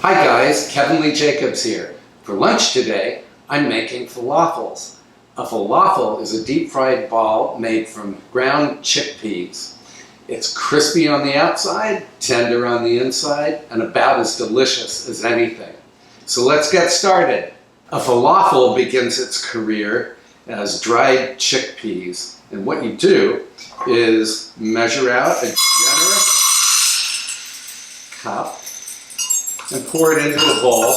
Hi guys, Kevin Lee Jacobs here. For lunch today, I'm making falafels. A falafel is a deep-fried ball made from ground chickpeas. It's crispy on the outside, tender on the inside, and about as delicious as anything. So let's get started. A falafel begins its career as dried chickpeas. And what you do is measure out a generous cup and pour it into a bowl.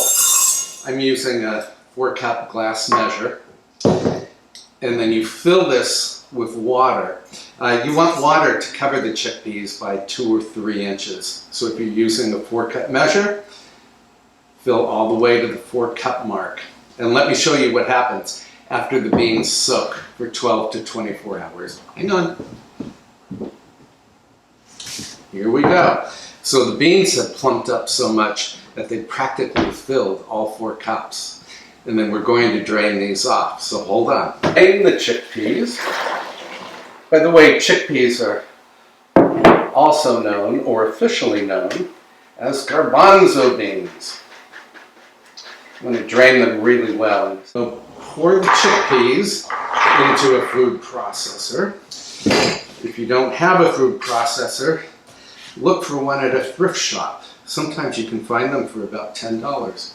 I'm using a 4-cup glass measure. And then you fill this with water. You want water to cover the chickpeas by 2 or 3 inches. So if you're using a 4-cup measure, fill all the way to the 4-cup mark. And let me show you what happens after the beans soak for 12 to 24 hours. Hang on. Here we go. So the beans have plumped up so much that they practically filled all 4 cups. And then we're going to drain these off. So hold on. Drain the chickpeas. By the way, chickpeas are also known, or officially known, as garbanzo beans. I'm going to drain them really well. So pour the chickpeas into a food processor. If you don't have a food processor, look for one at a thrift shop. Sometimes you can find them for about $10.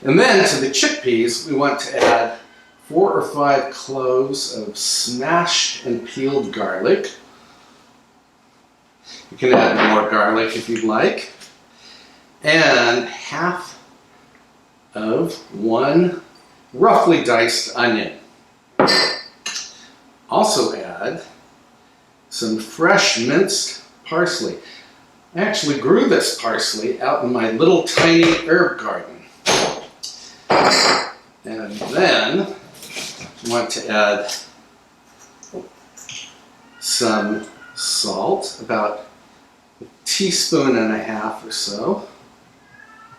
And then to the chickpeas, we want to add 4 or 5 cloves of smashed and peeled garlic. You can add more garlic if you'd like. And half of 1 roughly diced onion. Also add some fresh minced parsley. I actually grew this parsley out in my little tiny herb garden. And then I want to add some salt, about 1.5 teaspoons or so.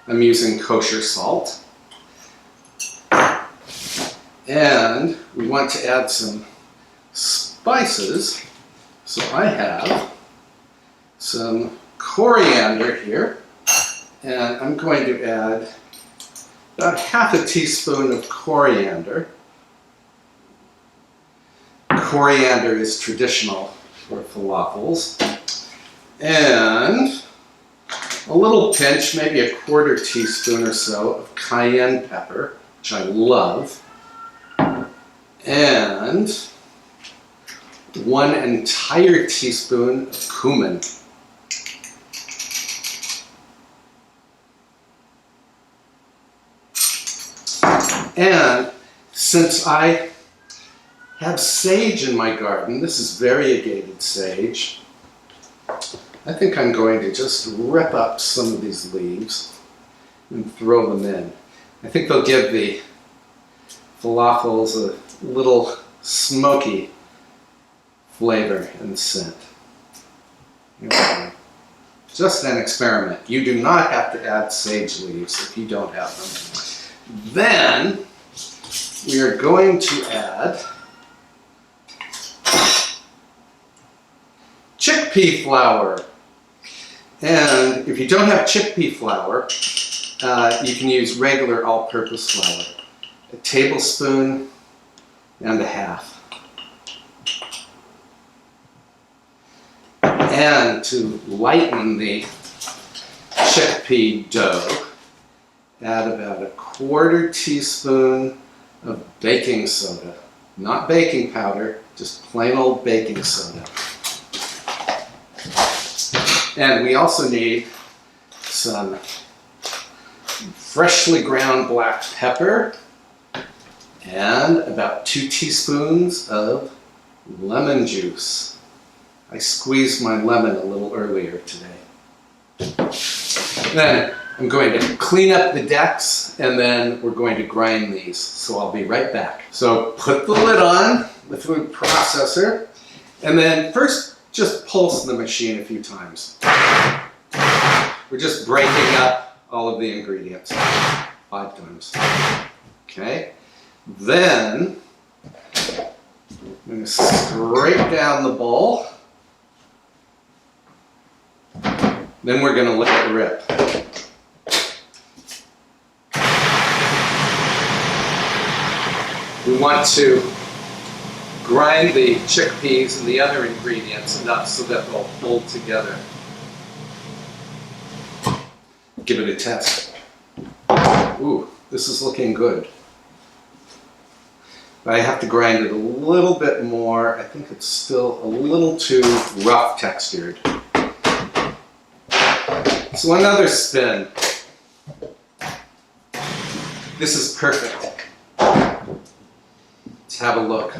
I'm using kosher salt. And we want to add some spices. So I have some corriander here, and I'm going to add about 1/2 teaspoon of coriander. Coriander is traditional for falafels. And a little pinch, maybe 1/4 teaspoon or so of cayenne pepper, which I love. And 1 entire teaspoon of cumin. And since I have sage in my garden, this is variegated sage, I think I'm going to just rip up some of these leaves and throw them in. I think they'll give the falafels a little smoky flavor and scent. Just an experiment. You do not have to add sage leaves if you don't have them. Then we are going to add chickpea flour. And if you don't have chickpea flour, you can use regular all-purpose flour. 1.5 tablespoons. And to lighten the chickpea dough, add about 1/4 teaspoon of baking soda. Not baking powder, just plain old baking soda. And we also need some freshly ground black pepper and about 2 teaspoons of lemon juice. I squeezed my lemon a little earlier today. Then I'm going to clean up the decks, and then we're going to grind these. So I'll be right back. So put the lid on the food processor, and then first just pulse the machine a few times. We're just breaking up all of the ingredients 5 times. Okay? Then I'm going to scrape down the bowl. Then we're going to let it rip. We want to grind the chickpeas and the other ingredients enough so that they'll hold together. Give it a test. Ooh, this is looking good. But I have to grind it a little bit more. I think it's still a little too rough textured. So another spin. This is perfect. Let's have a look.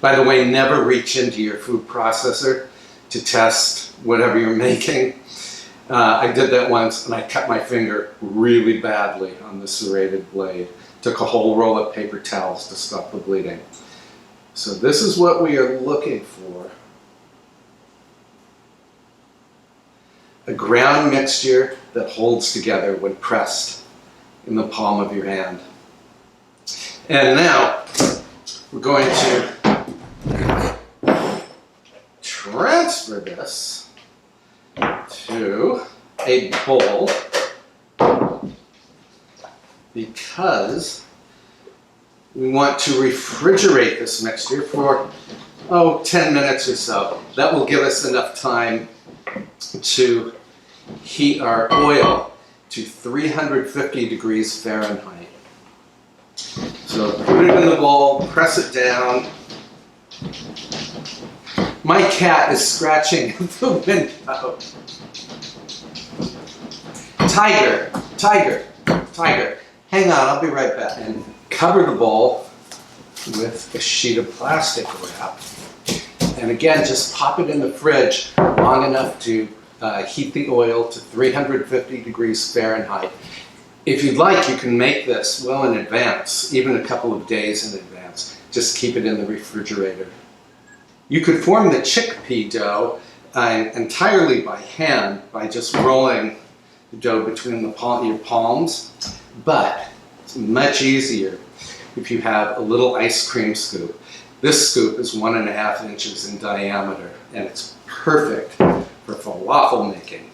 By the way, never reach into your food processor to test whatever you're making. I did that once and I cut my finger really badly on the serrated blade. Took a whole roll of paper towels to stop the bleeding. So this is what we are looking for. A ground mixture that holds together when pressed in the palm of your hand. And now we're going to transfer this to a bowl because we want to refrigerate this mixture for 10 minutes or so. That will give us enough time to heat our oil to 350 degrees Fahrenheit. So put it in the bowl, press it down. My cat is scratching the window. Tiger, tiger, tiger. Hang on, I'll be right back. And cover the bowl with a sheet of plastic wrap. And again, just pop it in the fridge long enough to heat the oil to 350 degrees Fahrenheit. If you'd like, you can make this well in advance, even a couple of days in advance. Just keep it in the refrigerator. You could form the chickpea dough entirely by hand by just rolling the dough between your palms, but it's much easier if you have a little ice cream scoop. This scoop is 1.5 inches in diameter and it's perfect for falafel making.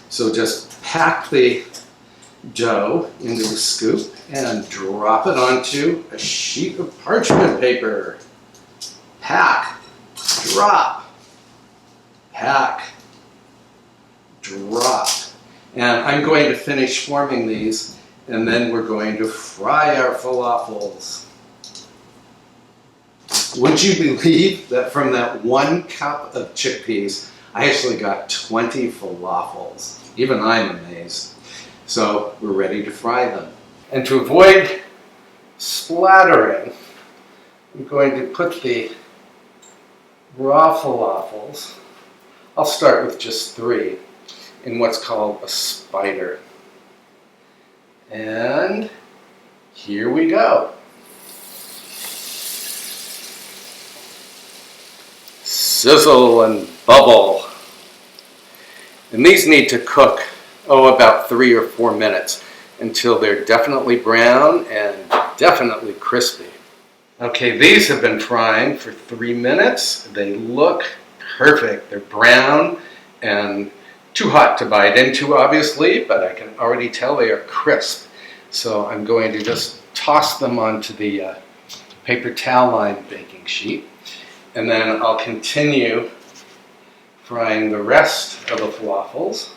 So just pack the dough into the scoop and drop it onto a sheet of parchment paper. Pack. Drop, pack, drop. And I'm going to finish forming these and then we're going to fry our falafels. Would you believe that from that 1 cup of chickpeas, I actually got 20 falafels? Even I'm amazed. So we're ready to fry them. And to avoid splattering, I'm going to put the raw falafels, I'll start with just 3, in what's called a spider. And here we go. Sizzle and bubble. And these need to cook, about 3 or 4 minutes until they're definitely brown and definitely crispy. Okay, these have been frying for 3 minutes. They look perfect. They're brown and too hot to bite into, obviously, but I can already tell they are crisp. So I'm going to just toss them onto the paper towel lined baking sheet. And then I'll continue frying the rest of the falafels.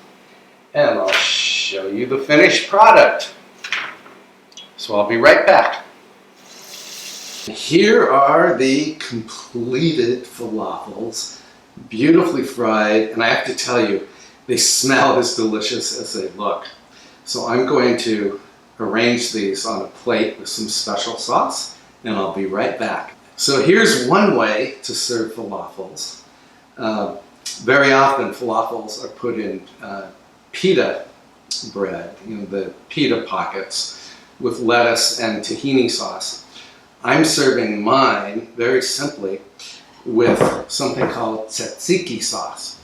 And I'll show you the finished product. So I'll be right back. Here are the completed falafels, beautifully fried, and I have to tell you, they smell as delicious as they look. So I'm going to arrange these on a plate with some special sauce, and I'll be right back. So here's one way to serve falafels. Very often falafels are put in pita bread, the pita pockets with lettuce and tahini sauce. I'm serving mine very simply with something called Tzatziki Sauce.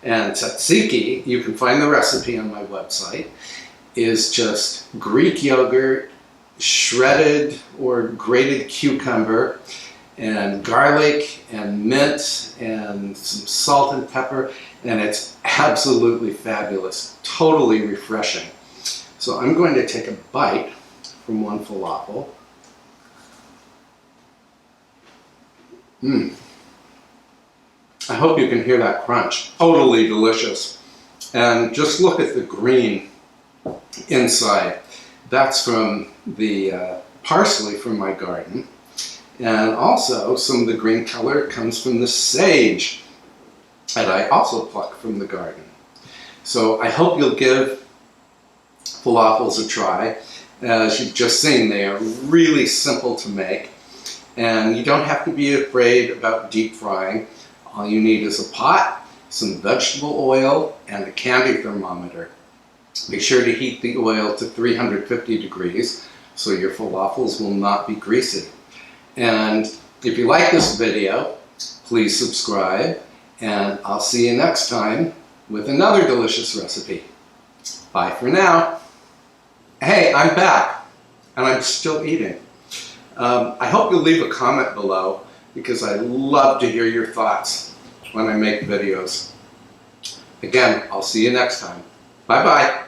And tzatziki, you can find the recipe on my website, is just Greek yogurt, shredded or grated cucumber, and garlic and mint and some salt and pepper, and it's absolutely fabulous, totally refreshing. So So I'm going to take a bite from one falafel. I hope you can hear that crunch. Totally delicious. And just look at the green inside. That's from the parsley from my garden. And also some of the green color comes from the sage that I also pluck from the garden. So I hope you'll give falafels a try. As you've just seen, they are really simple to make. And you don't have to be afraid about deep frying. All you need is a pot, some vegetable oil, and a candy thermometer. Be sure to heat the oil to 350 degrees so your falafels will not be greasy. And if you like this video, please subscribe, and I'll see you next time with another delicious recipe. Bye for now. Hey, I'm back, and I'm still eating. I hope you'll leave a comment below because I love to hear your thoughts when I make videos. Again, I'll see you next time. Bye-bye.